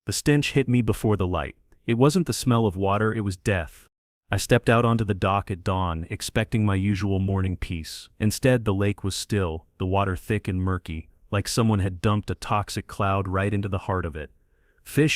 The stench hit me before the light. It wasn't the smell of water, it was death. I stepped out onto the dock at dawn, expecting my usual morning peace. Instead, the lake was still, the water thick and murky, like someone had dumped a toxic cloud right into the heart of it.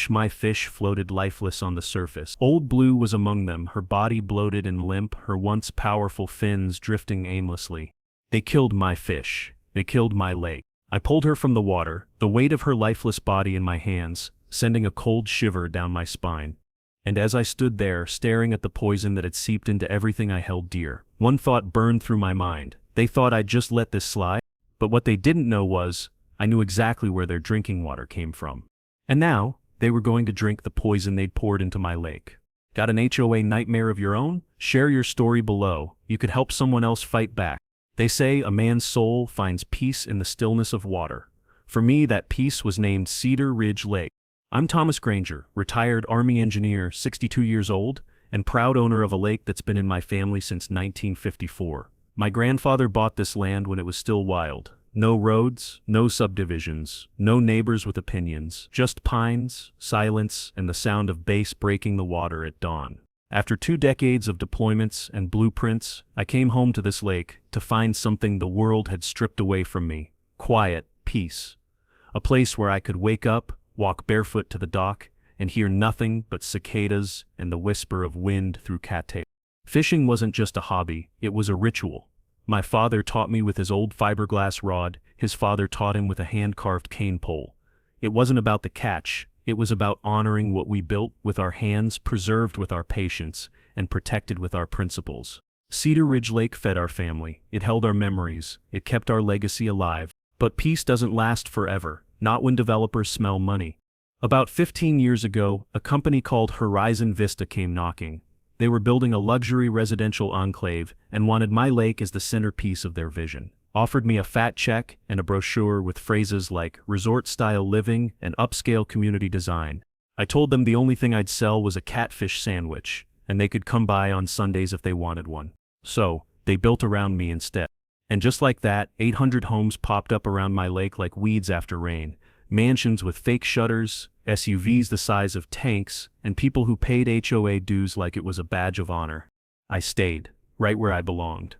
My fish, floated lifeless on the surface. Old Blue was among them, her body bloated and limp, her once powerful fins drifting aimlessly. They killed my fish. They killed my lake. I pulled her from the water, the weight of her lifeless body in my hands, sending a cold shiver down my spine. And as I stood there, staring at the poison that had seeped into everything I held dear, one thought burned through my mind. They thought I'd just let this slide, but what they didn't know was, I knew exactly where their drinking water came from. And now, they were going to drink the poison they'd poured into my lake. Got an HOA nightmare of your own? Share your story below. You could help someone else fight back. They say a man's soul finds peace in the stillness of water. For me, that peace was named Cedar Ridge Lake. I'm Thomas Granger, retired Army engineer, 62 years old, and proud owner of a lake that's been in my family since 1954. My grandfather bought this land when it was still wild. No roads, no subdivisions, no neighbors with opinions, just pines, silence, and the sound of bass breaking the water at dawn. After 2 decades of deployments and blueprints, I came home to this lake to find something the world had stripped away from me: quiet, peace. A place where I could wake up, walk barefoot to the dock, and hear nothing but cicadas and the whisper of wind through cattails. Fishing wasn't just a hobby, it was a ritual. My father taught me with his old fiberglass rod, his father taught him with a hand-carved cane pole. It wasn't about the catch, it was about honoring what we built with our hands, preserved with our patience, and protected with our principles. Cedar Ridge Lake fed our family, it held our memories, it kept our legacy alive. But peace doesn't last forever, not when developers smell money. About 15 years ago, a company called Horizon Vista came knocking. They were building a luxury residential enclave and wanted my lake as the centerpiece of their vision. Offered me a fat check and a brochure with phrases like resort-style living and upscale community design. I told them the only thing I'd sell was a catfish sandwich, and they could come by on Sundays if they wanted one. So, they built around me instead. And just like that, 800 homes popped up around my lake like weeds after rain. Mansions with fake shutters, SUVs the size of tanks, and people who paid HOA dues like it was a badge of honor. I stayed, right where I belonged.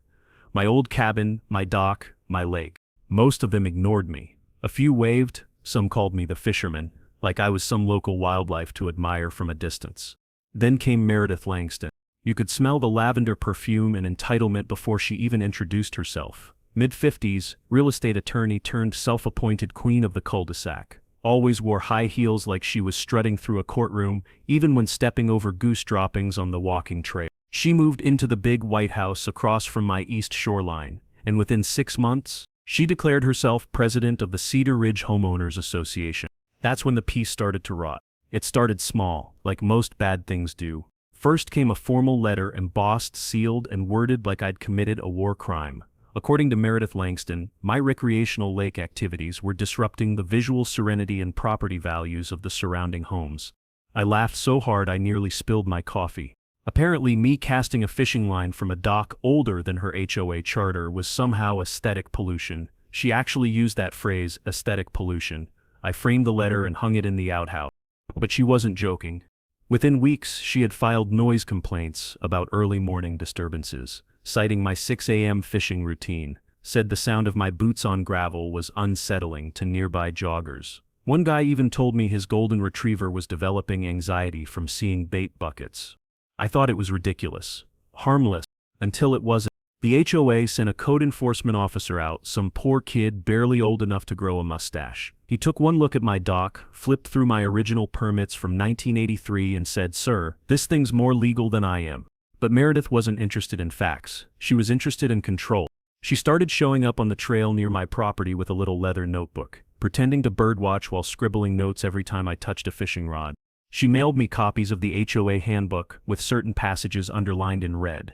My old cabin, my dock, my lake. Most of them ignored me. A few waved, some called me the fisherman, like I was some local wildlife to admire from a distance. Then came Meredith Langston. You could smell the lavender perfume and entitlement before she even introduced herself. Mid-50s, real estate attorney turned self-appointed queen of the cul-de-sac. Always wore high heels like she was strutting through a courtroom, even when stepping over goose droppings on the walking trail. She moved into the big White House across from my east shoreline, and within 6 months, she declared herself president of the Cedar Ridge Homeowners Association. That's when the peace started to rot. It started small, like most bad things do. First came a formal letter embossed, sealed, and worded like I'd committed a war crime. According to Meredith Langston, my recreational lake activities were disrupting the visual serenity and property values of the surrounding homes. I laughed so hard I nearly spilled my coffee. Apparently, me casting a fishing line from a dock older than her HOA charter was somehow aesthetic pollution. She actually used that phrase, aesthetic pollution. I framed the letter and hung it in the outhouse. But she wasn't joking. Within weeks, she had filed noise complaints about early morning disturbances, citing my 6 a.m. fishing routine, said the sound of my boots on gravel was unsettling to nearby joggers. One guy even told me his golden retriever was developing anxiety from seeing bait buckets. I thought it was ridiculous, harmless, until it wasn't. The HOA sent a code enforcement officer out, some poor kid barely old enough to grow a mustache. He took one look at my dock, flipped through my original permits from 1983 and said, "Sir, this thing's more legal than I am." But Meredith wasn't interested in facts. She was interested in control. She started showing up on the trail near my property with a little leather notebook, pretending to birdwatch while scribbling notes every time I touched a fishing rod. She mailed me copies of the HOA handbook with certain passages underlined in red.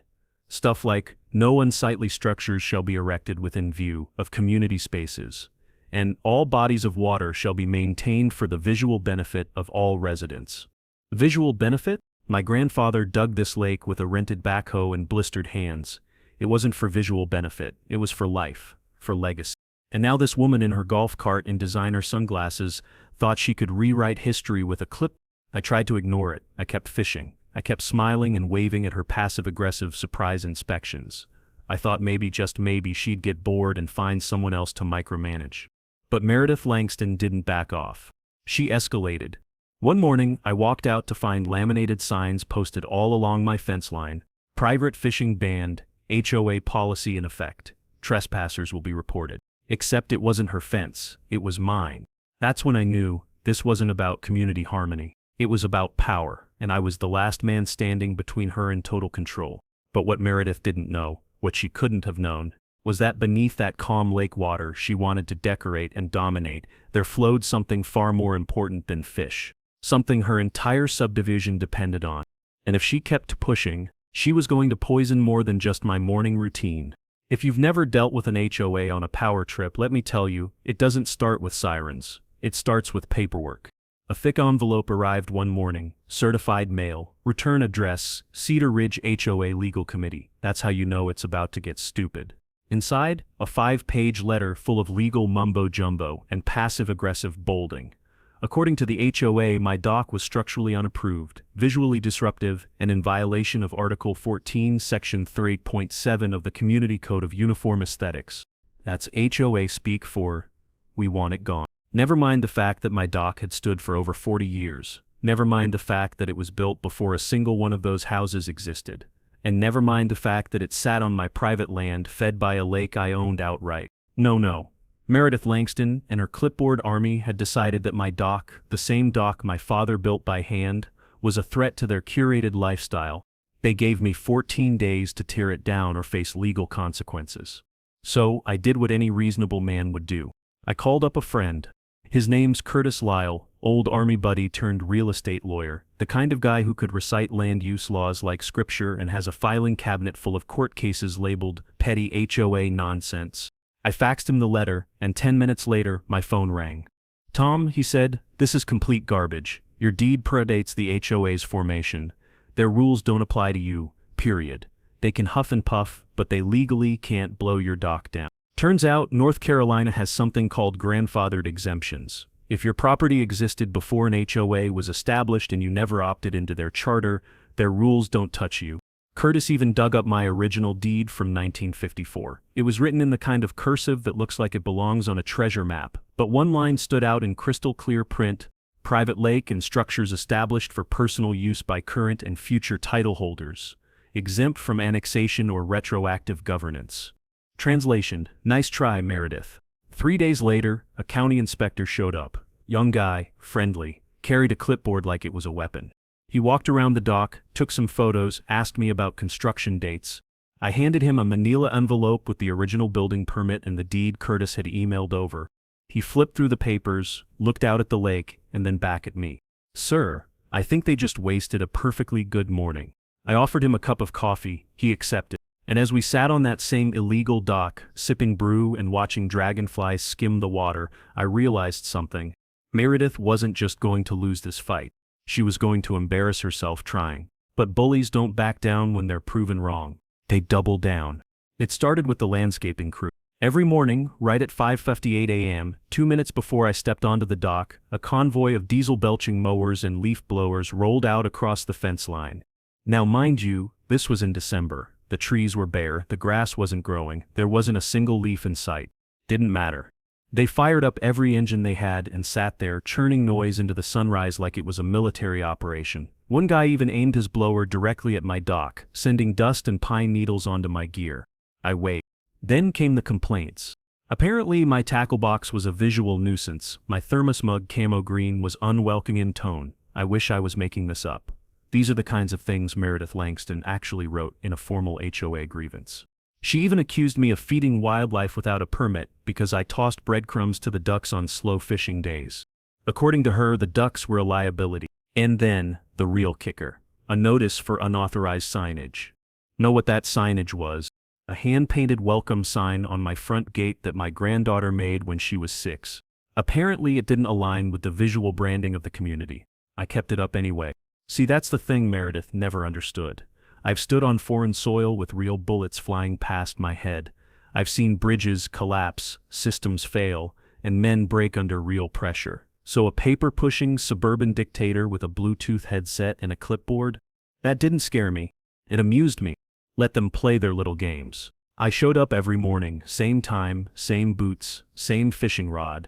Stuff like, no unsightly structures shall be erected within view of community spaces, and all bodies of water shall be maintained for the visual benefit of all residents. Visual benefit? My grandfather dug this lake with a rented backhoe and blistered hands. It wasn't for visual benefit, it was for life, for legacy. And now this woman in her golf cart and designer sunglasses thought she could rewrite history with a clip. I tried to ignore it. I kept fishing. I kept smiling and waving at her passive-aggressive surprise inspections. I thought maybe, just maybe, she'd get bored and find someone else to micromanage. But Meredith Langston didn't back off. She escalated. One morning, I walked out to find laminated signs posted all along my fence line. Private fishing banned, HOA policy in effect. Trespassers will be reported. Except it wasn't her fence, it was mine. That's when I knew this wasn't about community harmony. It was about power, and I was the last man standing between her and total control. But what Meredith didn't know, what she couldn't have known, was that beneath that calm lake water she wanted to decorate and dominate, there flowed something far more important than fish. Something her entire subdivision depended on. And if she kept pushing, she was going to poison more than just my morning routine. If you've never dealt with an HOA on a power trip, let me tell you, it doesn't start with sirens. It starts with paperwork. A thick envelope arrived one morning, certified mail, return address, Cedar Ridge HOA Legal Committee. That's how you know it's about to get stupid. Inside, a 5-page letter full of legal mumbo-jumbo and passive-aggressive bolding. According to the HOA, my dock was structurally unapproved, visually disruptive, and in violation of Article 14, Section 3.7 of the Community Code of Uniform Aesthetics. That's HOA speak for, we want it gone. Never mind the fact that my dock had stood for over 40 years. Never mind the fact that it was built before a single one of those houses existed. And never mind the fact that it sat on my private land fed by a lake I owned outright. No. Meredith Langston and her clipboard army had decided that my dock, the same dock my father built by hand, was a threat to their curated lifestyle. They gave me 14 days to tear it down or face legal consequences. So, I did what any reasonable man would do. I called up a friend. His name's Curtis Lyle, old army buddy turned real estate lawyer, the kind of guy who could recite land use laws like scripture and has a filing cabinet full of court cases labeled petty HOA nonsense. I faxed him the letter, and 10 minutes later, my phone rang. "Tom," he said, "this is complete garbage. Your deed predates the HOA's formation. Their rules don't apply to you, period. They can huff and puff, but they legally can't blow your dock down." Turns out, North Carolina has something called grandfathered exemptions. If your property existed before an HOA was established and you never opted into their charter, their rules don't touch you. Curtis even dug up my original deed from 1954. It was written in the kind of cursive that looks like it belongs on a treasure map, but one line stood out in crystal clear print: private lake and structures established for personal use by current and future title holders, exempt from annexation or retroactive governance. Translation: nice try, Meredith. 3 days later, a county inspector showed up. Young guy, friendly, carried a clipboard like it was a weapon. He walked around the dock, took some photos, asked me about construction dates. I handed him a manila envelope with the original building permit and the deed Curtis had emailed over. He flipped through the papers, looked out at the lake, and then back at me. "Sir, I think they just wasted a perfectly good morning." I offered him a cup of coffee. He accepted. And as we sat on that same illegal dock, sipping brew and watching dragonflies skim the water, I realized something. Meredith wasn't just going to lose this fight. She was going to embarrass herself trying. But bullies don't back down when they're proven wrong. They double down. It started with the landscaping crew. Every morning, right at 5:58 a.m., 2 minutes before I stepped onto the dock, a convoy of diesel-belching mowers and leaf blowers rolled out across the fence line. Now mind you, this was in December. The trees were bare, the grass wasn't growing, there wasn't a single leaf in sight. Didn't matter. They fired up every engine they had and sat there, churning noise into the sunrise like it was a military operation. One guy even aimed his blower directly at my dock, sending dust and pine needles onto my gear. I waited. Then came the complaints. Apparently my tackle box was a visual nuisance, my thermos mug camo green was unwelcoming in tone. I wish I was making this up. These are the kinds of things Meredith Langston actually wrote in a formal HOA grievance. She even accused me of feeding wildlife without a permit because I tossed breadcrumbs to the ducks on slow fishing days. According to her, the ducks were a liability. And then, the real kicker. A notice for unauthorized signage. Know what that signage was? A hand-painted welcome sign on my front gate that my granddaughter made when she was 6. Apparently it didn't align with the visual branding of the community. I kept it up anyway. See, that's the thing Meredith never understood. I've stood on foreign soil with real bullets flying past my head. I've seen bridges collapse, systems fail, and men break under real pressure. So a paper-pushing suburban dictator with a Bluetooth headset and a clipboard? That didn't scare me. It amused me. Let them play their little games. I showed up every morning, same time, same boots, same fishing rod.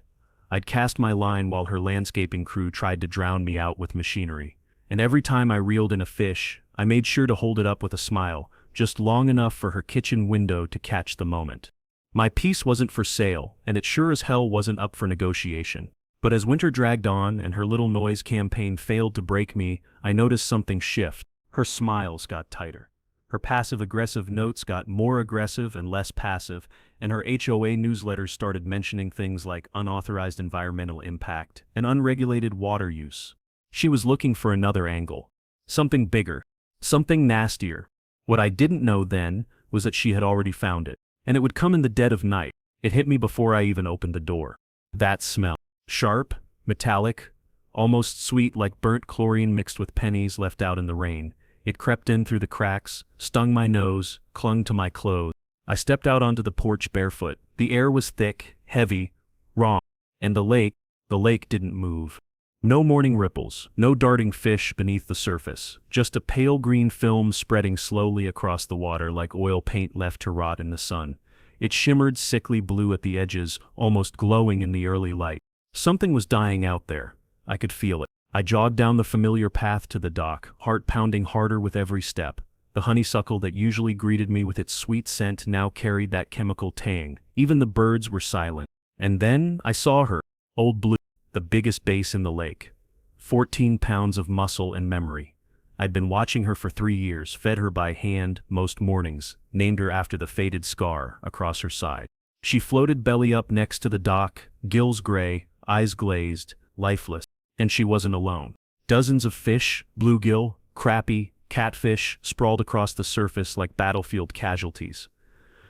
I'd cast my line while her landscaping crew tried to drown me out with machinery. And every time I reeled in a fish, I made sure to hold it up with a smile, just long enough for her kitchen window to catch the moment. My piece wasn't for sale, and it sure as hell wasn't up for negotiation. But as winter dragged on and her little noise campaign failed to break me, I noticed something shift. Her smiles got tighter. Her passive-aggressive notes got more aggressive and less passive, and her HOA newsletters started mentioning things like unauthorized environmental impact and unregulated water use. She was looking for another angle. Something bigger. Something nastier. What I didn't know then was that she had already found it. And it would come in the dead of night. It hit me before I even opened the door. That smell. Sharp, metallic, almost sweet like burnt chlorine mixed with pennies left out in the rain. It crept in through the cracks, stung my nose, clung to my clothes. I stepped out onto the porch barefoot. The air was thick, heavy, wrong. And the lake didn't move. No morning ripples, no darting fish beneath the surface, just a pale green film spreading slowly across the water like oil paint left to rot in the sun. It shimmered sickly blue at the edges, almost glowing in the early light. Something was dying out there. I could feel it. I jogged down the familiar path to the dock, heart pounding harder with every step. The honeysuckle that usually greeted me with its sweet scent now carried that chemical tang. Even the birds were silent. And then I saw her, Old Blue. The biggest bass in the lake. 14 pounds of muscle and memory. I'd been watching her for 3 years, fed her by hand most mornings, named her after the faded scar across her side. She floated belly up next to the dock, gills gray, eyes glazed, lifeless. And she wasn't alone. Dozens of fish, bluegill, crappie, catfish, sprawled across the surface like battlefield casualties.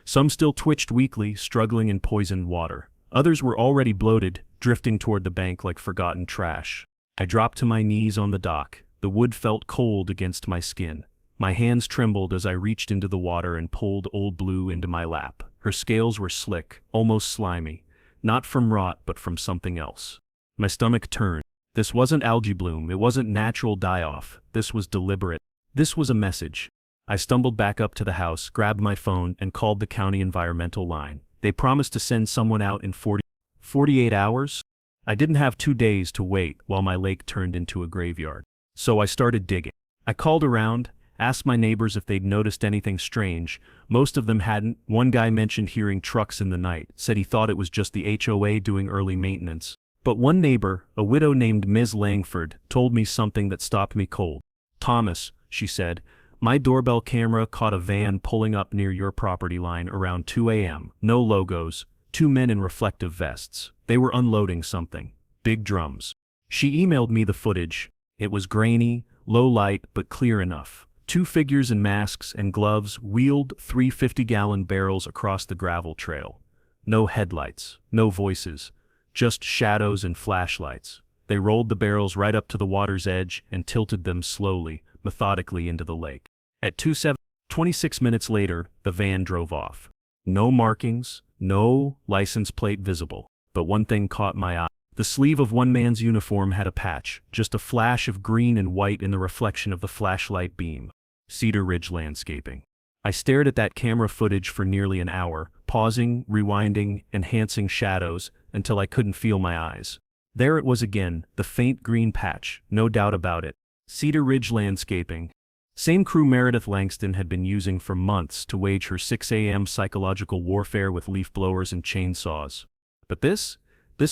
Some still twitched weakly, struggling in poisoned water. Others were already bloated, drifting toward the bank like forgotten trash. I dropped to my knees on the dock. The wood felt cold against my skin. My hands trembled as I reached into the water and pulled Old Blue into my lap. Her scales were slick, almost slimy, not from rot but from something else. My stomach turned. This wasn't algae bloom, it wasn't natural die-off. This was deliberate. This was a message. I stumbled back up to the house, grabbed my phone, and called the county environmental line. They promised to send someone out in 48 hours? I didn't have 2 days to wait while my lake turned into a graveyard. So I started digging. I called around, asked my neighbors if they'd noticed anything strange. Most of them hadn't. One guy mentioned hearing trucks in the night, said he thought it was just the HOA doing early maintenance. But one neighbor, a widow named Ms. Langford, told me something that stopped me cold. "Thomas," she said, "my doorbell camera caught a van pulling up near your property line around 2 a.m. No logos, 2 men in reflective vests. They were unloading something. Big drums." She emailed me the footage. It was grainy, low light, but clear enough. 2 figures in masks and gloves wheeled 3 50-gallon barrels across the gravel trail. No headlights, no voices, just shadows and flashlights. They rolled the barrels right up to the water's edge and tilted them slowly, methodically into the lake. At 26 minutes later, the van drove off. No markings, no license plate visible. But one thing caught my eye. The sleeve of one man's uniform had a patch, just a flash of green and white in the reflection of the flashlight beam. Cedar Ridge Landscaping. I stared at that camera footage for nearly an hour, pausing, rewinding, enhancing shadows, until I couldn't feel my eyes. There it was again, the faint green patch, no doubt about it. Cedar Ridge Landscaping. Same crew Meredith Langston had been using for months to wage her 6 a.m. psychological warfare with leaf blowers and chainsaws. But this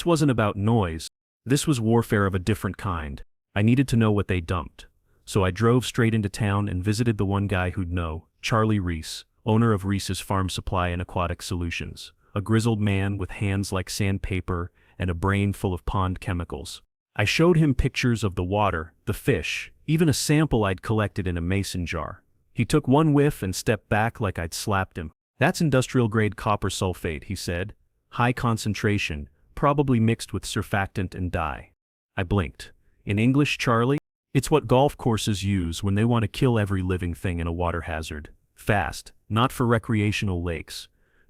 wasn't about noise. This was warfare of a different kind. I needed to know what they dumped. So I drove straight into town and visited the one guy who'd know, Charlie Reese, owner of Reese's Farm Supply and Aquatic Solutions, a grizzled man with hands like sandpaper and a brain full of pond chemicals. I showed him pictures of the water, the fish, even a sample I'd collected in a mason jar. He took one whiff and stepped back like I'd slapped him. "That's industrial-grade copper sulfate," he said. "High concentration, probably mixed with surfactant and dye." I blinked. In English, Charlie? It's what golf courses use when they want to kill every living thing in a water hazard. Fast, not for recreational lakes.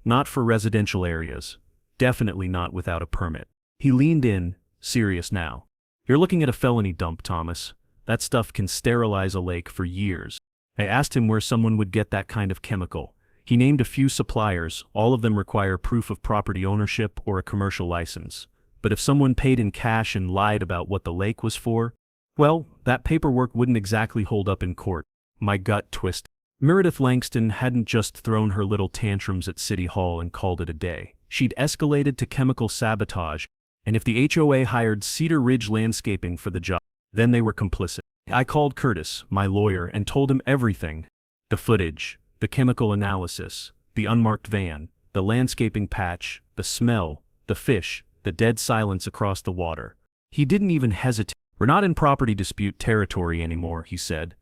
Not for residential areas. Definitely not without a permit. He leaned in, serious now. You're looking at a felony dump, Thomas. That stuff can sterilize a lake for years. I asked him where someone would get that kind of chemical. He named a few suppliers, all of them require proof of property ownership or a commercial license. But if someone paid in cash and lied about what the lake was for, well, that paperwork wouldn't exactly hold up in court. My gut twisted. Meredith Langston hadn't just thrown her little tantrums at City Hall and called it a day. She'd escalated to chemical sabotage, and if the HOA hired Cedar Ridge Landscaping for the job, then they were complicit. I called Curtis, my lawyer, and told him everything. The footage, the chemical analysis, the unmarked van, the landscaping patch, the smell, the fish, the dead silence across the water. He didn't even hesitate. We're not in property dispute territory anymore, he said.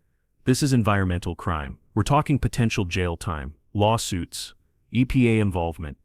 This is environmental crime. We're talking potential jail time, lawsuits, EPA involvement,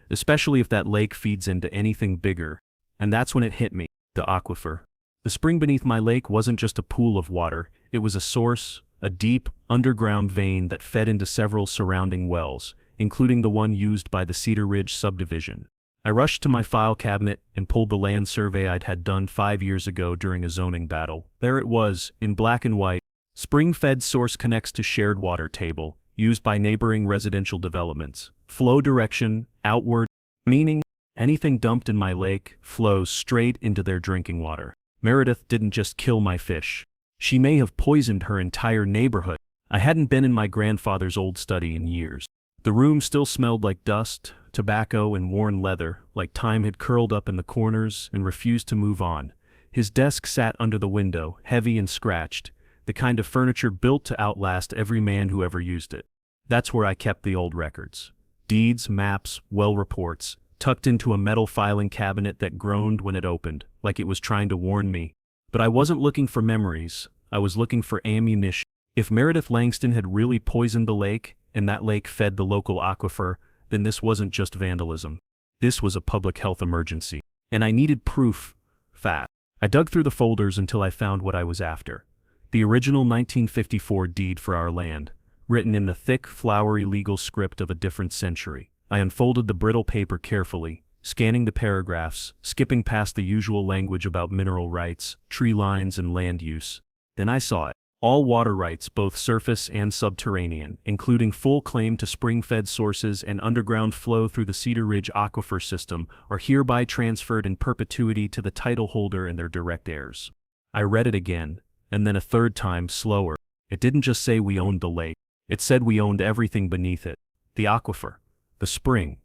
especially if that lake feeds into anything bigger. And that's when it hit me, the aquifer. The spring beneath my lake wasn't just a pool of water, it was a source, a deep, underground vein that fed into several surrounding wells, including the one used by the Cedar Ridge subdivision. I rushed to my file cabinet and pulled the land survey I'd had done 5 years ago during a zoning battle. There it was, in black and white. Spring-fed source connects to shared water table, used by neighboring residential developments. Flow direction, outward, meaning anything dumped in my lake flows straight into their drinking water. Meredith didn't just kill my fish. She may have poisoned her entire neighborhood. I hadn't been in my grandfather's old study in years. The room still smelled like dust, tobacco, and worn leather, like time had curled up in the corners and refused to move on. His desk sat under the window, heavy and scratched, the kind of furniture built to outlast every man who ever used it. That's where I kept the old records. Deeds, maps, well reports, tucked into a metal filing cabinet that groaned when it opened, like it was trying to warn me. But I wasn't looking for memories, I was looking for ammunition. If Meredith Langston had really poisoned the lake, and that lake fed the local aquifer, then this wasn't just vandalism. This was a public health emergency. And I needed proof, fast. I dug through the folders until I found what I was after. The original 1954 deed for our land, written in the thick, flowery legal script of a different century. I unfolded the brittle paper carefully, scanning the paragraphs, skipping past the usual language about mineral rights, tree lines, and land use. Then I saw it. All water rights, both surface and subterranean, including full claim to spring-fed sources and underground flow through the Cedar Ridge aquifer system, are hereby transferred in perpetuity to the title holder and their direct heirs. I read it again, and then a third time, slower. It didn't just say we owned the lake. It said we owned everything beneath it. The aquifer, the spring,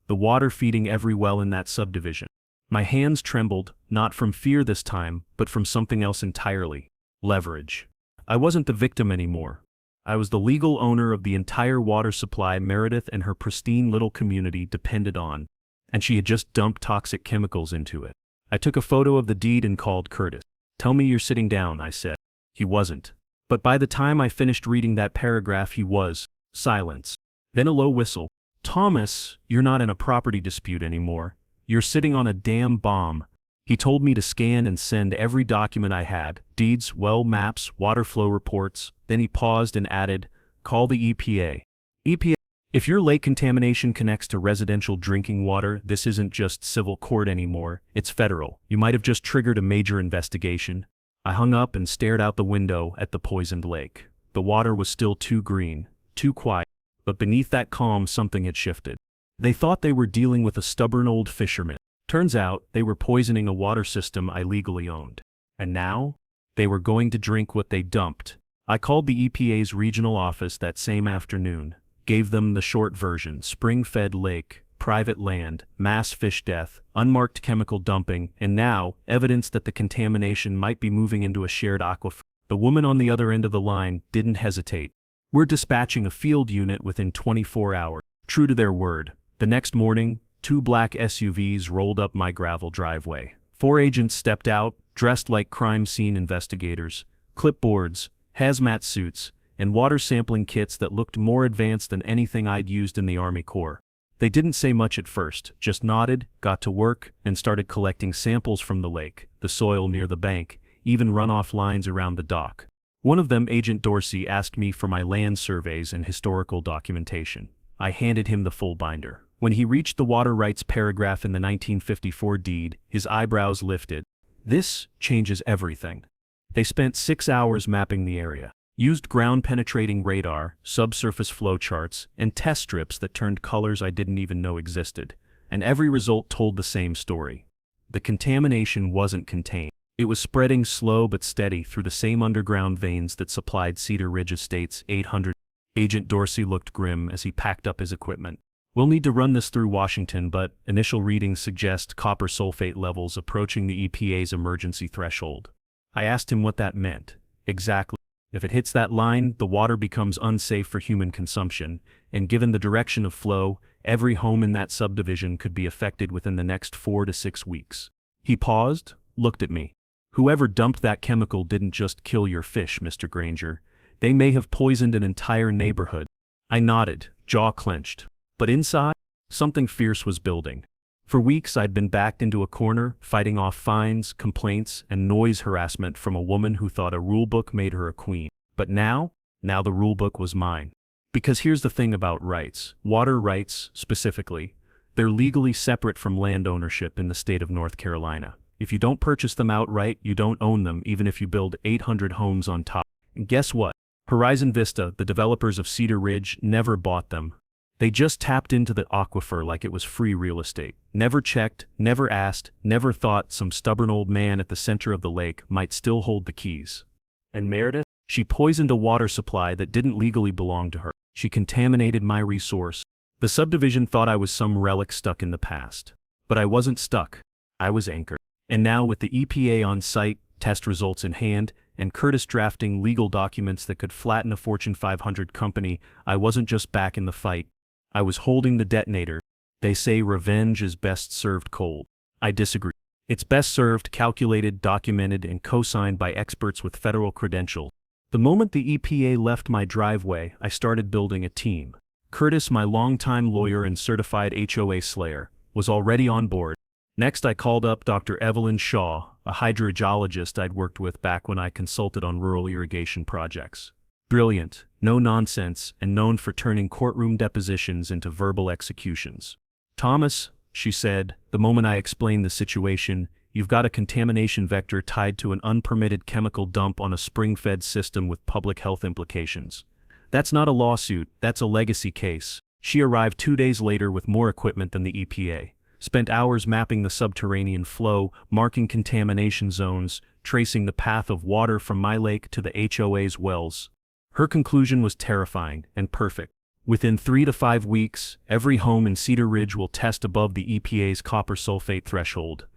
the water feeding every well in that subdivision. My hands trembled, not from fear this time, but from something else entirely. Leverage. I wasn't the victim anymore. I was the legal owner of the entire water supply Meredith and her pristine little community depended on, and she had just dumped toxic chemicals into it. I took a photo of the deed and called Curtis. "Tell me you're sitting down," I said. He wasn't. But by the time I finished reading that paragraph, he was. Silence. Then a low whistle. "Thomas, you're not in a property dispute anymore. You're sitting on a damn bomb." He told me to scan and send every document I had, deeds, well maps, water flow reports. Then he paused and added, "Call the EPA. EPA, if your lake contamination connects to residential drinking water, this isn't just civil court anymore, it's federal. You might have just triggered a major investigation." I hung up and stared out the window at the poisoned lake. The water was still too green, too quiet, but beneath that calm something had shifted. They thought they were dealing with a stubborn old fisherman. Turns out, they were poisoning a water system I legally owned. And now, they were going to drink what they dumped. I called the EPA's regional office that same afternoon, gave them the short version: spring-fed lake, private land, mass fish death, unmarked chemical dumping, and now, evidence that the contamination might be moving into a shared aquifer. The woman on the other end of the line didn't hesitate. "We're dispatching a field unit within 24 hours. True to their word. The next morning, 2 black SUVs rolled up my gravel driveway. 4 agents stepped out, dressed like crime scene investigators, clipboards, hazmat suits, and water sampling kits that looked more advanced than anything I'd used in the Army Corps. They didn't say much at first, just nodded, got to work, and started collecting samples from the lake, the soil near the bank, even runoff lines around the dock. One of them, Agent Dorsey, asked me for my land surveys and historical documentation. I handed him the full binder. When he reached the water rights paragraph in the 1954 deed, his eyebrows lifted. This changes everything. They spent 6 hours mapping the area, used ground-penetrating radar, subsurface flow charts, and test strips that turned colors I didn't even know existed, and every result told the same story. The contamination wasn't contained. It was spreading slow but steady through the same underground veins that supplied Cedar Ridge Estates 800. Agent Dorsey looked grim as he packed up his equipment. We'll need to run this through Washington, but initial readings suggest copper sulfate levels approaching the EPA's emergency threshold. I asked him what that meant. Exactly. If it hits that line, the water becomes unsafe for human consumption, and given the direction of flow, every home in that subdivision could be affected within the next 4 to 6 weeks. He paused, looked at me. Whoever dumped that chemical didn't just kill your fish, Mr. Granger. They may have poisoned an entire neighborhood. I nodded, jaw clenched. But inside, something fierce was building. For weeks I'd been backed into a corner, fighting off fines, complaints, and noise harassment from a woman who thought a rulebook made her a queen. But now the rulebook was mine. Because here's the thing about rights, water rights specifically, they're legally separate from land ownership in the state of North Carolina. If you don't purchase them outright, you don't own them, even if you build 800 homes on top. And guess what? Horizon Vista, the developers of Cedar Ridge, never bought them. They just tapped into the aquifer like it was free real estate. Never checked, never asked, never thought some stubborn old man at the center of the lake might still hold the keys. And Meredith? She poisoned a water supply that didn't legally belong to her. She contaminated my resource. The subdivision thought I was some relic stuck in the past. But I wasn't stuck. I was anchored. And now with the EPA on site, test results in hand, and Curtis drafting legal documents that could flatten a Fortune 500 company, I wasn't just back in the fight. I was holding the detonator. They say revenge is best served cold. I disagree. It's best served calculated, documented, and co-signed by experts with federal credentials. The moment the EPA left my driveway, I started building a team. Curtis, my longtime lawyer and certified HOA slayer, was already on board. Next, I called up Dr. Evelyn Shaw, a hydrogeologist I'd worked with back when I consulted on rural irrigation projects. Brilliant, no nonsense, and known for turning courtroom depositions into verbal executions. Thomas, she said, the moment I explained the situation, you've got a contamination vector tied to an unpermitted chemical dump on a spring-fed system with public health implications. That's not a lawsuit, that's a legacy case. She arrived 2 days later with more equipment than the EPA. Spent hours mapping the subterranean flow, marking contamination zones, tracing the path of water from my lake to the HOA's wells. Her conclusion was terrifying and perfect. Within 3 to 5 weeks, every home in Cedar Ridge will test above the EPA's copper sulfate threshold.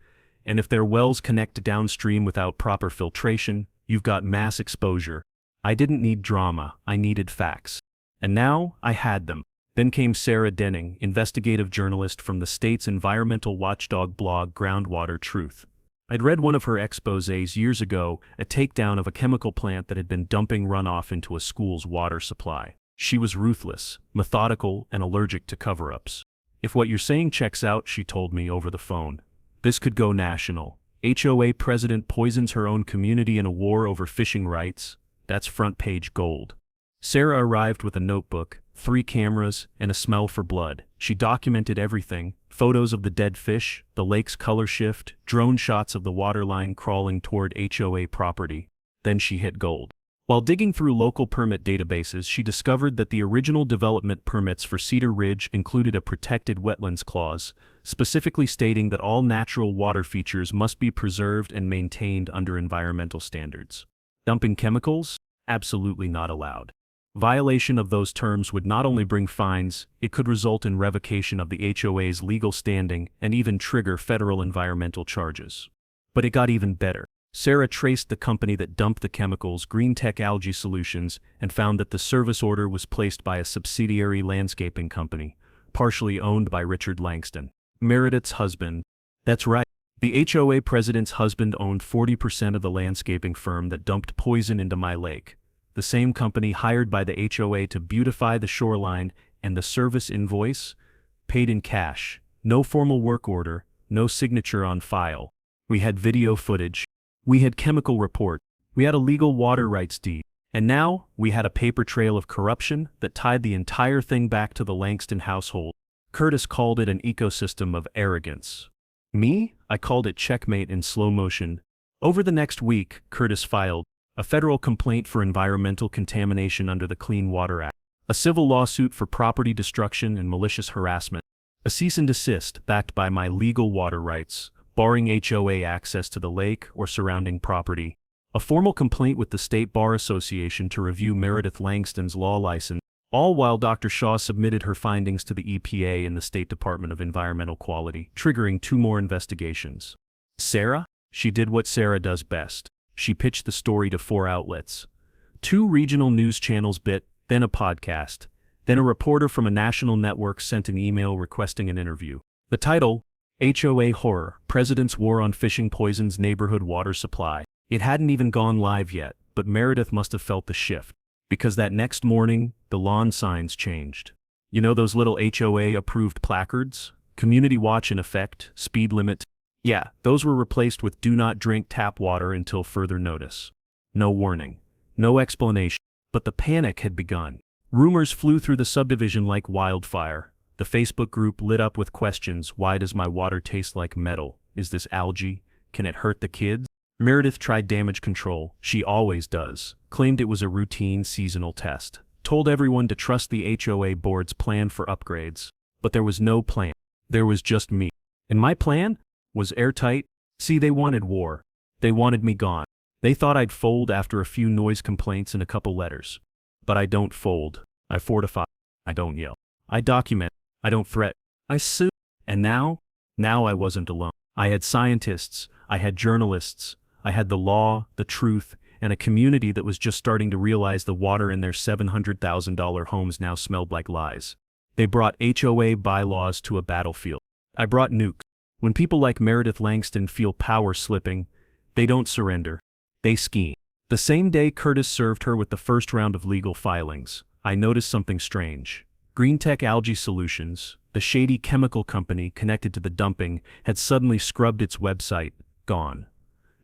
And if their wells connect downstream without proper filtration, you've got mass exposure. I didn't need drama, I needed facts. And now, I had them. Then came Sarah Denning, investigative journalist from the state's environmental watchdog blog Groundwater Truth. I'd read one of her exposés years ago, a takedown of a chemical plant that had been dumping runoff into a school's water supply. She was ruthless, methodical, and allergic to cover-ups. If what you're saying checks out, she told me over the phone, this could go national. HOA president poisons her own community in a war over fishing rights. That's front-page gold. Sarah arrived with a notebook, 3 cameras, and a smell for blood. She documented everything, photos of the dead fish, the lake's color shift, drone shots of the waterline crawling toward HOA property. Then she hit gold. While digging through local permit databases, she discovered that the original development permits for Cedar Ridge included a protected wetlands clause, specifically stating that all natural water features must be preserved and maintained under environmental standards. Dumping chemicals? Absolutely not allowed. Violation of those terms would not only bring fines, it could result in revocation of the HOA's legal standing and even trigger federal environmental charges. But it got even better. Sarah traced the company that dumped the chemicals, Green Tech Algae Solutions, and found that the service order was placed by a subsidiary landscaping company, partially owned by Richard Langston, Meredith's husband. That's right. The HOA president's husband owned 40% of the landscaping firm that dumped poison into my lake. The same company hired by the HOA to beautify the shoreline, and the service invoice? Paid in cash. No formal work order, no signature on file. We had video footage. We had chemical report. We had a legal water rights deed. And now, we had a paper trail of corruption that tied the entire thing back to the Langston household. Curtis called it an ecosystem of arrogance. Me? I called it checkmate in slow motion. Over the next week, Curtis filed a federal complaint for environmental contamination under the Clean Water Act, a civil lawsuit for property destruction and malicious harassment, a cease and desist backed by my legal water rights, barring HOA access to the lake or surrounding property, a formal complaint with the State Bar Association to review Meredith Langston's law license, all while Dr. Shaw submitted her findings to the EPA and the State Department of Environmental Quality, triggering 2 more investigations. Sarah? She did what Sarah does best. She pitched the story to 4 outlets. 2 regional news channels bit, then a podcast. Then a reporter from a national network sent an email requesting an interview. The title, HOA Horror, President's War on Fishing Poisons Neighborhood Water Supply. It hadn't even gone live yet, but Meredith must have felt the shift. Because that next morning, the lawn signs changed. You know those little HOA-approved placards? Community watch in effect, speed limit. Yeah, those were replaced with do not drink tap water until further notice. No warning. No explanation. But the panic had begun. Rumors flew through the subdivision like wildfire. The Facebook group lit up with questions. Why does my water taste like metal? Is this algae? Can it hurt the kids? Meredith tried damage control. She always does. Claimed it was a routine seasonal test. Told everyone to trust the HOA board's plan for upgrades. But there was no plan. There was just me. And my plan was airtight. See, they wanted war. They wanted me gone. They thought I'd fold after a few noise complaints and a couple letters. But I don't fold. I fortify. I don't yell. I document. I don't threat. I sue. And now I wasn't alone. I had scientists. I had journalists. I had the law, the truth, and a community that was just starting to realize the water in their $700,000 homes now smelled like lies. They brought HOA bylaws to a battlefield. I brought nukes. When people like Meredith Langston feel power slipping, they don't surrender. They scheme. The same day Curtis served her with the first round of legal filings, I noticed something strange. GreenTech Algae Solutions, the shady chemical company connected to the dumping, had suddenly scrubbed its website. Gone.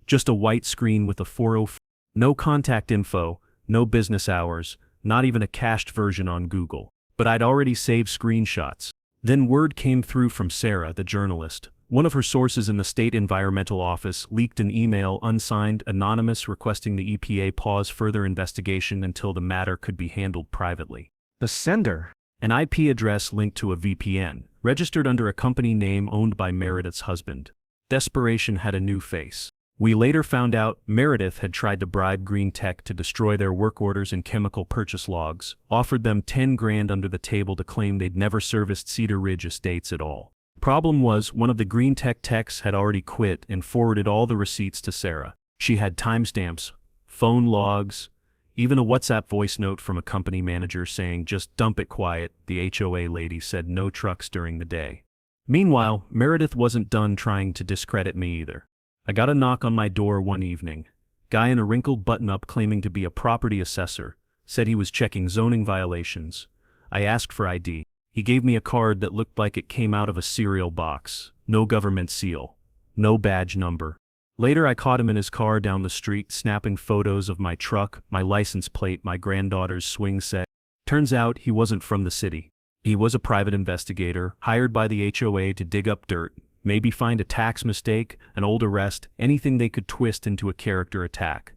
Just a white screen with a 404. No contact info, no business hours, not even a cached version on Google. But I'd already saved screenshots. Then word came through from Sarah, the journalist. One of her sources in the state environmental office leaked an email, unsigned, anonymous, requesting the EPA pause further investigation until the matter could be handled privately. The sender? An IP address linked to a VPN, registered under a company name owned by Meredith's husband. Desperation had a new face. We later found out Meredith had tried to bribe GreenTech to destroy their work orders and chemical purchase logs, offered them $10,000 under the table to claim they'd never serviced Cedar Ridge Estates at all. Problem was, one of the GreenTech techs had already quit and forwarded all the receipts to Sarah. She had timestamps, phone logs, even a WhatsApp voice note from a company manager saying, "Just dump it quiet," the HOA lady said no trucks during the day. Meanwhile, Meredith wasn't done trying to discredit me either. I got a knock on my door one evening. Guy in a wrinkled button-up claiming to be a property assessor, said he was checking zoning violations. I asked for ID. He gave me a card that looked like it came out of a cereal box. No government seal. No badge number. Later I caught him in his car down the street snapping photos of my truck, my license plate, my granddaughter's swing set. Turns out he wasn't from the city. He was a private investigator, hired by the HOA to dig up dirt, maybe find a tax mistake, an old arrest, anything they could twist into a character attack.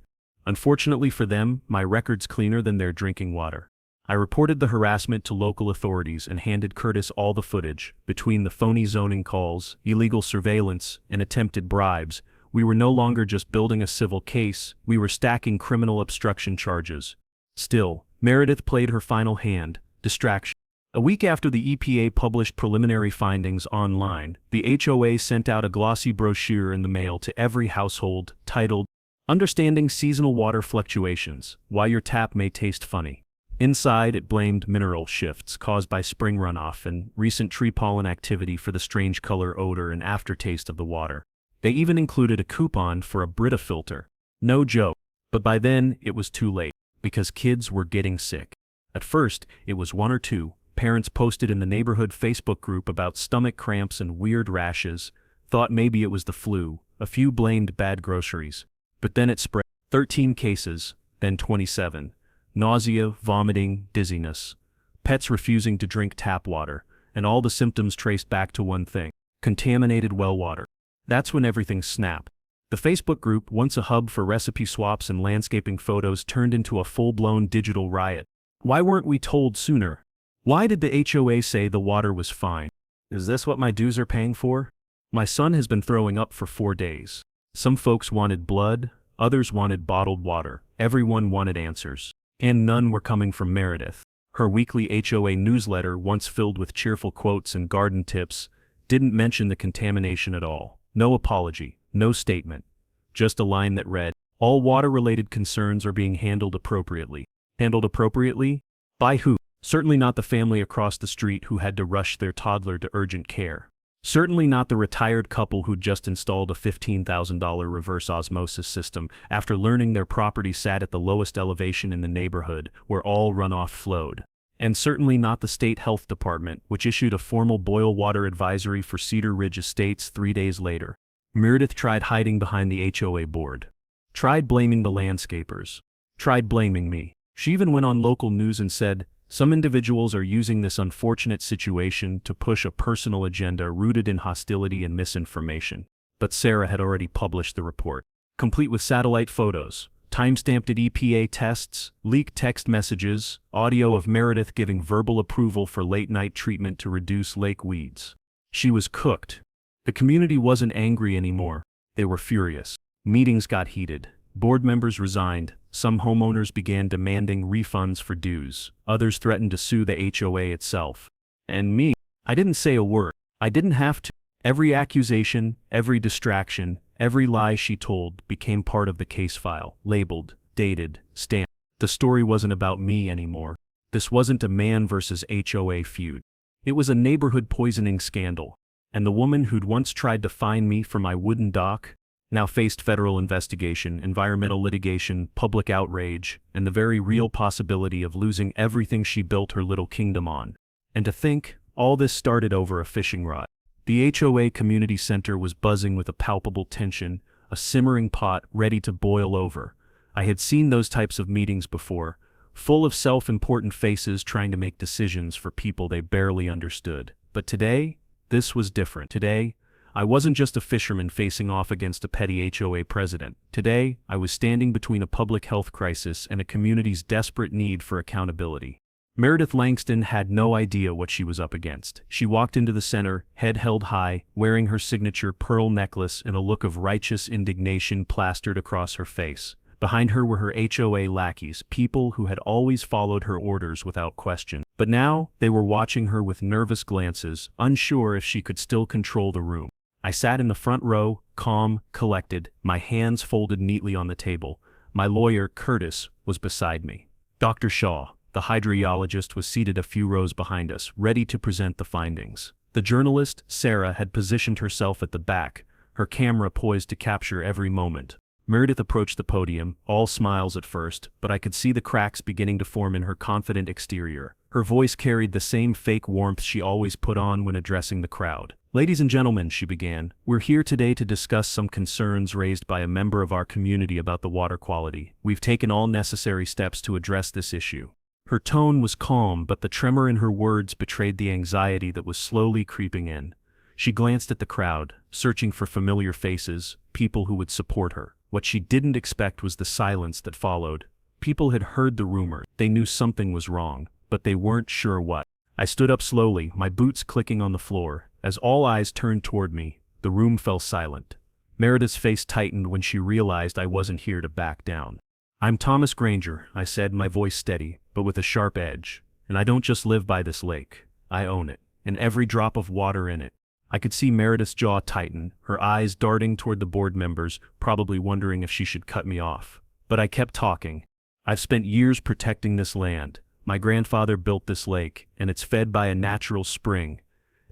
Unfortunately for them, my record's cleaner than their drinking water. I reported the harassment to local authorities and handed Curtis all the footage. Between the phony zoning calls, illegal surveillance, and attempted bribes, we were no longer just building a civil case, we were stacking criminal obstruction charges. Still, Meredith played her final hand, distraction. A week after the EPA published preliminary findings online, the HOA sent out a glossy brochure in the mail to every household, titled, "Understanding Seasonal Water Fluctuations, Why Your Tap May Taste Funny." Inside, it blamed mineral shifts caused by spring runoff and recent tree pollen activity for the strange color, odor, and aftertaste of the water. They even included a coupon for a Brita filter. No joke. But by then, it was too late, because kids were getting sick. At first, it was 1 or 2. Parents posted in the neighborhood Facebook group about stomach cramps and weird rashes, thought maybe it was the flu. A few blamed bad groceries. But then it spread. 13 cases, then 27. Nausea, vomiting, dizziness. Pets refusing to drink tap water. and all the symptoms traced back to one thing: contaminated well water. That's when everything snapped. The Facebook group, once a hub for recipe swaps and landscaping photos, turned into a full-blown digital riot. Why weren't we told sooner? Why did the HOA say the water was fine? Is this what my dues are paying for? My son has been throwing up for 4 days. Some folks wanted blood, others wanted bottled water. Everyone wanted answers. And none were coming from Meredith. Her weekly HOA newsletter, once filled with cheerful quotes and garden tips, didn't mention the contamination at all. No apology, no statement. Just a line that read, "All water-related concerns are being handled appropriately." Handled appropriately? By who? Certainly not the family across the street who had to rush their toddler to urgent care. Certainly not the retired couple who'd just installed a $15,000 reverse osmosis system after learning their property sat at the lowest elevation in the neighborhood where all runoff flowed. And certainly not the state health department, which issued a formal boil water advisory for Cedar Ridge Estates 3 days later. Meredith tried hiding behind the HOA board. Tried blaming the landscapers. Tried blaming me. She even went on local news and said, "Some individuals are using this unfortunate situation to push a personal agenda rooted in hostility and misinformation." But Sarah had already published the report, complete with satellite photos, time-stamped EPA tests, leaked text messages, audio of Meredith giving verbal approval for late-night treatment to reduce lake weeds. She was cooked. The community wasn't angry anymore. They were furious. Meetings got heated. Board members resigned. Some homeowners began demanding refunds for dues. Others threatened to sue the HOA itself. And me, I didn't say a word. I didn't have to. Every accusation, every distraction, every lie she told became part of the case file, labeled, dated, stamped. The story wasn't about me anymore. This wasn't a man versus HOA feud. It was a neighborhood poisoning scandal. And the woman who'd once tried to fine me for my wooden dock now faced federal investigation, environmental litigation, public outrage, and the very real possibility of losing everything she built her little kingdom on. And to think, all this started over a fishing rod. The HOA community center was buzzing with a palpable tension, a simmering pot ready to boil over. I had seen those types of meetings before, full of self-important faces trying to make decisions for people they barely understood. But today, this was different. Today, I wasn't just a fisherman facing off against a petty HOA president. Today, I was standing between a public health crisis and a community's desperate need for accountability. Meredith Langston had no idea what she was up against. She walked into the center, head held high, wearing her signature pearl necklace and a look of righteous indignation plastered across her face. Behind her were her HOA lackeys, people who had always followed her orders without question. But now, they were watching her with nervous glances, unsure if she could still control the room. I sat in the front row, calm, collected, my hands folded neatly on the table. My lawyer, Curtis, was beside me. Dr. Shaw, the hydrologist, was seated a few rows behind us, ready to present the findings. The journalist, Sarah, had positioned herself at the back, her camera poised to capture every moment. Meredith approached the podium, all smiles at first, but I could see the cracks beginning to form in her confident exterior. Her voice carried the same fake warmth she always put on when addressing the crowd. "Ladies and gentlemen," she began, "we're here today to discuss some concerns raised by a member of our community about the water quality. We've taken all necessary steps to address this issue." Her tone was calm, but the tremor in her words betrayed the anxiety that was slowly creeping in. She glanced at the crowd, searching for familiar faces, people who would support her. What she didn't expect was the silence that followed. People had heard the rumor. They knew something was wrong, but they weren't sure what. I stood up slowly, my boots clicking on the floor. As all eyes turned toward me, the room fell silent. Meredith's face tightened when she realized I wasn't here to back down. "I'm Thomas Granger," I said, my voice steady, but with a sharp edge. "And I don't just live by this lake. I own it, and every drop of water in it." I could see Meredith's jaw tighten, her eyes darting toward the board members, probably wondering if she should cut me off. But I kept talking. "I've spent years protecting this land. My grandfather built this lake, and it's fed by a natural spring.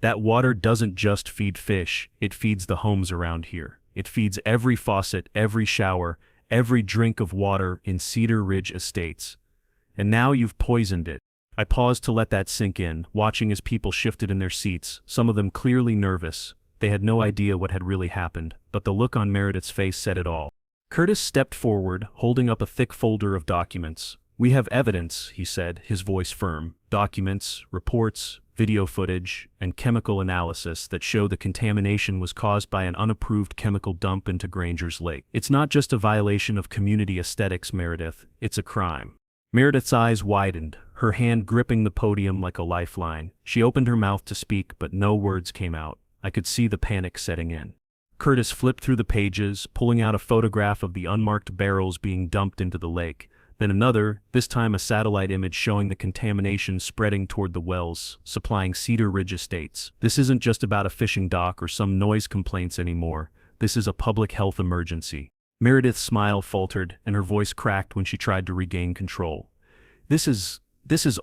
That water doesn't just feed fish, it feeds the homes around here. It feeds every faucet, every shower, every drink of water in Cedar Ridge Estates. And now you've poisoned it." I paused to let that sink in, watching as people shifted in their seats, some of them clearly nervous. They had no idea what had really happened, but the look on Meredith's face said it all. Curtis stepped forward, holding up a thick folder of documents. "We have evidence," he said, his voice firm. "Documents, reports, video footage, and chemical analysis that show the contamination was caused by an unapproved chemical dump into Granger's Lake. It's not just a violation of community aesthetics, Meredith, it's a crime. Meredith's eyes widened, her hand gripping the podium like a lifeline. She opened her mouth to speak, but no words came out. I could see the panic setting in. Curtis flipped through the pages, pulling out a photograph of the unmarked barrels being dumped into the lake. Then another, this time a satellite image showing the contamination spreading toward the wells, supplying Cedar Ridge estates. This isn't just about a fishing dock or some noise complaints anymore. This is a public health emergency. Meredith's smile faltered, and her voice cracked when she tried to regain control. This is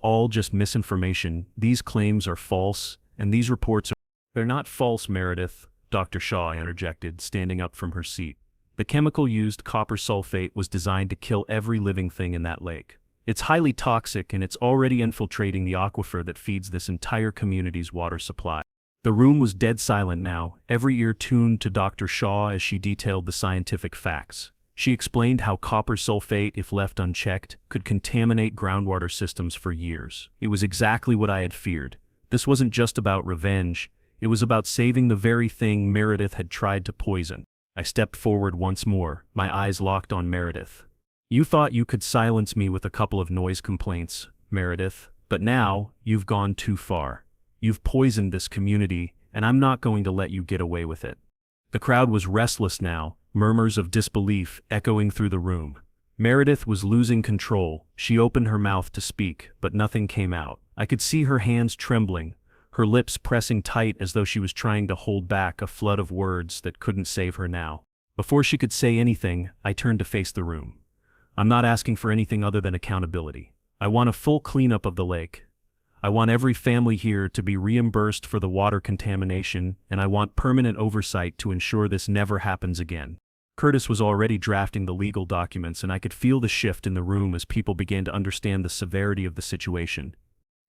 all just misinformation. These claims are false, and these reports are— They're not false, Meredith, Dr. Shaw interjected, standing up from her seat. The chemical used, copper sulfate, was designed to kill every living thing in that lake. It's highly toxic, and it's already infiltrating the aquifer that feeds this entire community's water supply. The room was dead silent now, every ear tuned to Dr. Shaw as she detailed the scientific facts. She explained how copper sulfate, if left unchecked, could contaminate groundwater systems for years. It was exactly what I had feared. This wasn't just about revenge, it was about saving the very thing Meredith had tried to poison. I stepped forward once more, my eyes locked on Meredith. You thought you could silence me with a couple of noise complaints, Meredith, but now, you've gone too far. You've poisoned this community, and I'm not going to let you get away with it. The crowd was restless now, murmurs of disbelief echoing through the room. Meredith was losing control. She opened her mouth to speak, but nothing came out. I could see her hands trembling, her lips pressing tight as though she was trying to hold back a flood of words that couldn't save her now. Before she could say anything, I turned to face the room. I'm not asking for anything other than accountability. I want a full cleanup of the lake. I want every family here to be reimbursed for the water contamination, and I want permanent oversight to ensure this never happens again. Curtis was already drafting the legal documents, and I could feel the shift in the room as people began to understand the severity of the situation.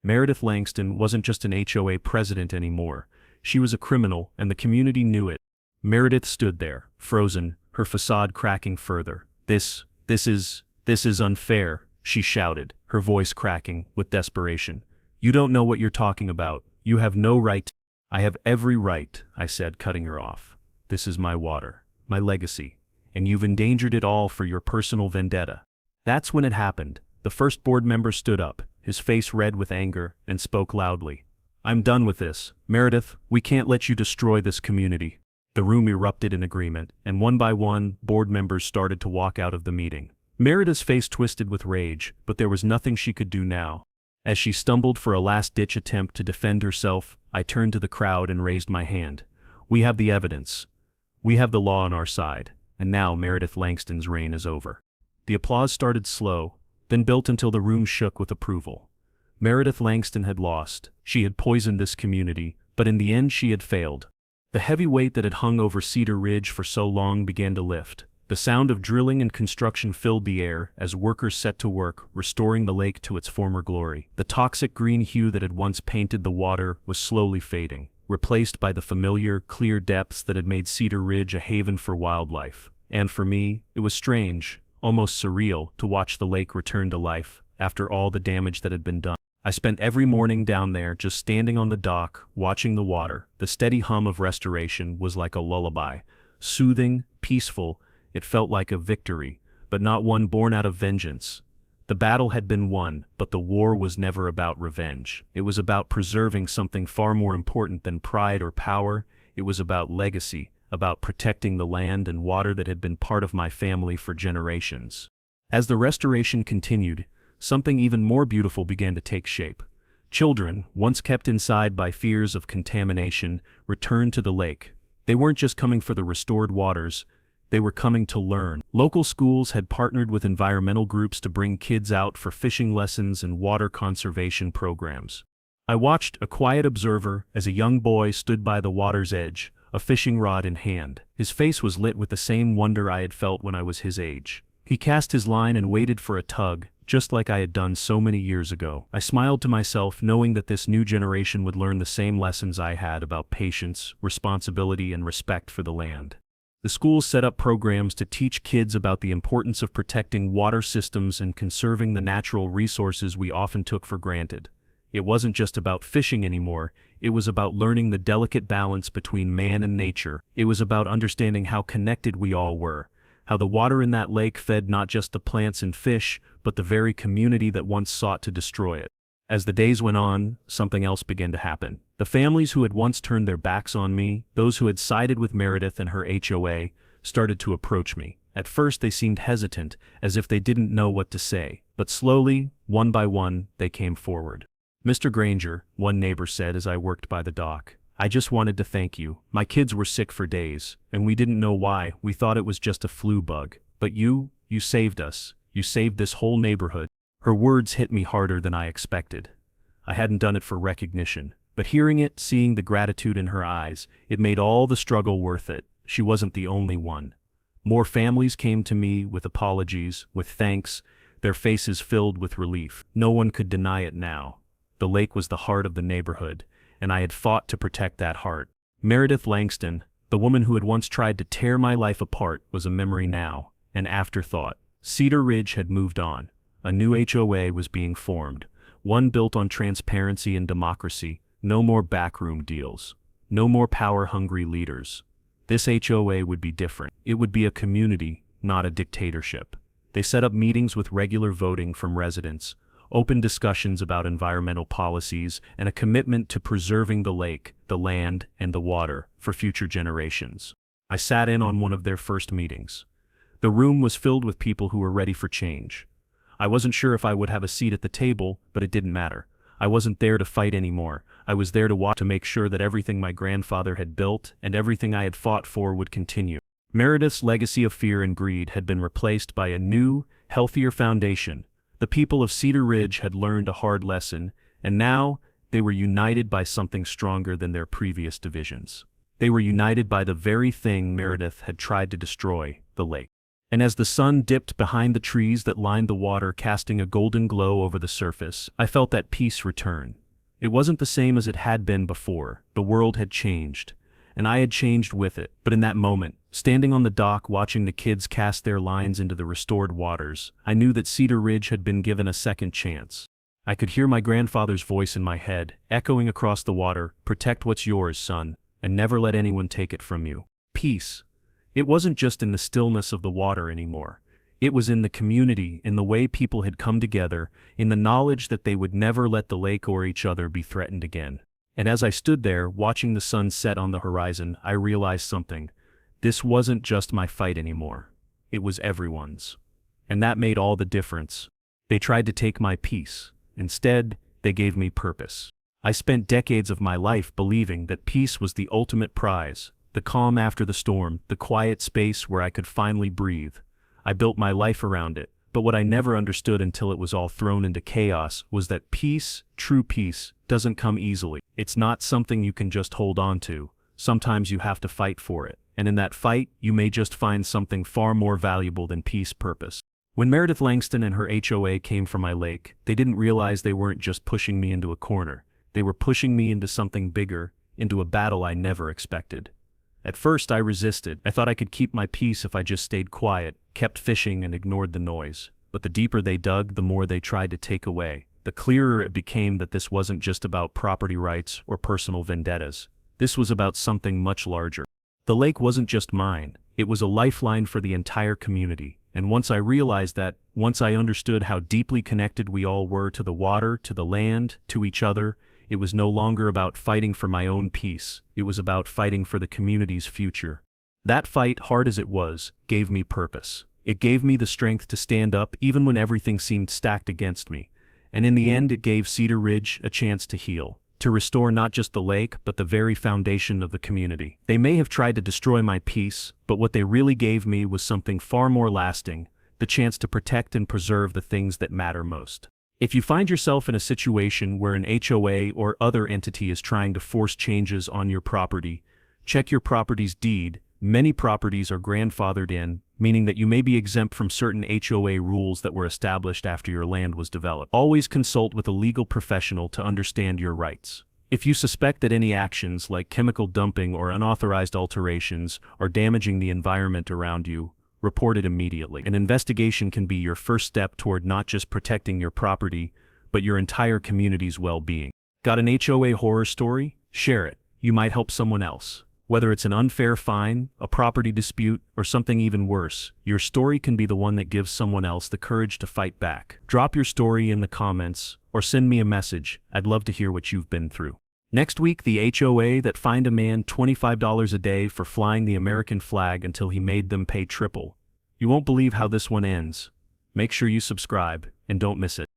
Meredith Langston wasn't just an HOA president anymore. She was a criminal, and the community knew it. Meredith stood there, frozen, her facade cracking further. This is unfair, she shouted, her voice cracking with desperation. You don't know what you're talking about. You have no right. I have every right, I said, cutting her off. This is my water, my legacy, and you've endangered it all for your personal vendetta. That's when it happened. The first board member stood up, his face red with anger, and spoke loudly. I'm done with this. Meredith, we can't let you destroy this community. The room erupted in agreement, and one by one, board members started to walk out of the meeting. Meredith's face twisted with rage, but there was nothing she could do now. As she stumbled for a last-ditch attempt to defend herself, I turned to the crowd and raised my hand. We have the evidence. We have the law on our side, and now Meredith Langston's reign is over. The applause started slow, then built until the room shook with approval. Meredith Langston had lost. She had poisoned this community, but in the end she had failed. The heavy weight that had hung over Cedar Ridge for so long began to lift. The sound of drilling and construction filled the air as workers set to work, restoring the lake to its former glory. The toxic green hue that had once painted the water was slowly fading, replaced by the familiar, clear depths that had made Cedar Ridge a haven for wildlife. And for me, it was strange, almost surreal, to watch the lake return to life, after all the damage that had been done. I spent every morning down there just standing on the dock, watching the water. The steady hum of restoration was like a lullaby. Soothing, peaceful, it felt like a victory, but not one born out of vengeance. The battle had been won, but the war was never about revenge. It was about preserving something far more important than pride or power. It was about legacy, about protecting the land and water that had been part of my family for generations. As the restoration continued, something even more beautiful began to take shape. Children, once kept inside by fears of contamination, returned to the lake. They weren't just coming for the restored waters, they were coming to learn. Local schools had partnered with environmental groups to bring kids out for fishing lessons and water conservation programs. I watched, a quiet observer, as a young boy stood by the water's edge, a fishing rod in hand. His face was lit with the same wonder I had felt when I was his age. He cast his line and waited for a tug, just like I had done so many years ago. I smiled to myself, knowing that this new generation would learn the same lessons I had about patience, responsibility, and respect for the land. The schools set up programs to teach kids about the importance of protecting water systems and conserving the natural resources we often took for granted. It wasn't just about fishing anymore, it was about learning the delicate balance between man and nature. It was about understanding how connected we all were, how the water in that lake fed not just the plants and fish, but the very community that once sought to destroy it. As the days went on, something else began to happen. The families who had once turned their backs on me, those who had sided with Meredith and her HOA, started to approach me. At first they seemed hesitant, as if they didn't know what to say, but slowly, one by one, they came forward. "Mr. Granger," one neighbor said as I worked by the dock, "I just wanted to thank you. My kids were sick for days, and we didn't know why. We thought it was just a flu bug. But you saved us. You saved this whole neighborhood." Her words hit me harder than I expected. I hadn't done it for recognition, but hearing it, seeing the gratitude in her eyes, it made all the struggle worth it. She wasn't the only one. More families came to me with apologies, with thanks, their faces filled with relief. No one could deny it now. The lake was the heart of the neighborhood, and I had fought to protect that heart. Meredith Langston, the woman who had once tried to tear my life apart, was a memory now, an afterthought. Cedar Ridge had moved on. A new HOA was being formed, one built on transparency and democracy. No more backroom deals. No more power-hungry leaders. This HOA would be different. It would be a community, not a dictatorship. They set up meetings with regular voting from residents, open discussions about environmental policies, and a commitment to preserving the lake, the land, and the water for future generations. I sat in on one of their first meetings. The room was filled with people who were ready for change. I wasn't sure if I would have a seat at the table, but it didn't matter. I wasn't there to fight anymore. I was there to watch, to make sure that everything my grandfather had built and everything I had fought for would continue. Meredith's legacy of fear and greed had been replaced by a new, healthier foundation. The people of Cedar Ridge had learned a hard lesson, and now they were united by something stronger than their previous divisions. They were united by the very thing Meredith had tried to destroy, the lake. And as the sun dipped behind the trees that lined the water, casting a golden glow over the surface, I felt that peace return. It wasn't the same as it had been before. The world had changed, and I had changed with it. But in that moment, standing on the dock watching the kids cast their lines into the restored waters, I knew that Cedar Ridge had been given a second chance. I could hear my grandfather's voice in my head, echoing across the water, "Protect what's yours, son, and never let anyone take it from you." Peace. It wasn't just in the stillness of the water anymore. It was in the community, in the way people had come together, in the knowledge that they would never let the lake or each other be threatened again. And as I stood there, watching the sun set on the horizon, I realized something. This wasn't just my fight anymore. It was everyone's. And that made all the difference. They tried to take my peace. Instead, they gave me purpose. I spent decades of my life believing that peace was the ultimate prize. The calm after the storm, the quiet space where I could finally breathe. I built my life around it, but what I never understood until it was all thrown into chaos was that peace, true peace, doesn't come easily. It's not something you can just hold on to. Sometimes you have to fight for it, and in that fight, you may just find something far more valuable than peace purpose. When Meredith Langston and her HOA came for my lake, they didn't realize they weren't just pushing me into a corner. They were pushing me into something bigger, into a battle I never expected. At first I resisted. I thought I could keep my peace if I just stayed quiet, kept fishing and ignored the noise. But the deeper they dug, the more they tried to take away. The clearer it became that this wasn't just about property rights or personal vendettas. This was about something much larger. The lake wasn't just mine. It was a lifeline for the entire community. And once I realized that, once I understood how deeply connected we all were to the water, to the land, to each other, it was no longer about fighting for my own peace. It was about fighting for the community's future. That fight, hard as it was, gave me purpose. It gave me the strength to stand up even when everything seemed stacked against me. And in the end, it gave Cedar Ridge a chance to heal, to restore not just the lake, but the very foundation of the community. They may have tried to destroy my peace, but what they really gave me was something far more lasting, the chance to protect and preserve the things that matter most. If you find yourself in a situation where an HOA or other entity is trying to force changes on your property, check your property's deed. Many properties are grandfathered in, meaning that you may be exempt from certain HOA rules that were established after your land was developed. Always consult with a legal professional to understand your rights. If you suspect that any actions like chemical dumping or unauthorized alterations are damaging the environment around you, report it immediately. An investigation can be your first step toward not just protecting your property, but your entire community's well-being. Got an HOA horror story? Share it. You might help someone else. Whether it's an unfair fine, a property dispute, or something even worse, your story can be the one that gives someone else the courage to fight back. Drop your story in the comments, or send me a message. I'd love to hear what you've been through. Next week, the HOA that fined a man $25 a day for flying the American flag until he made them pay triple. You won't believe how this one ends. Make sure you subscribe, and don't miss it.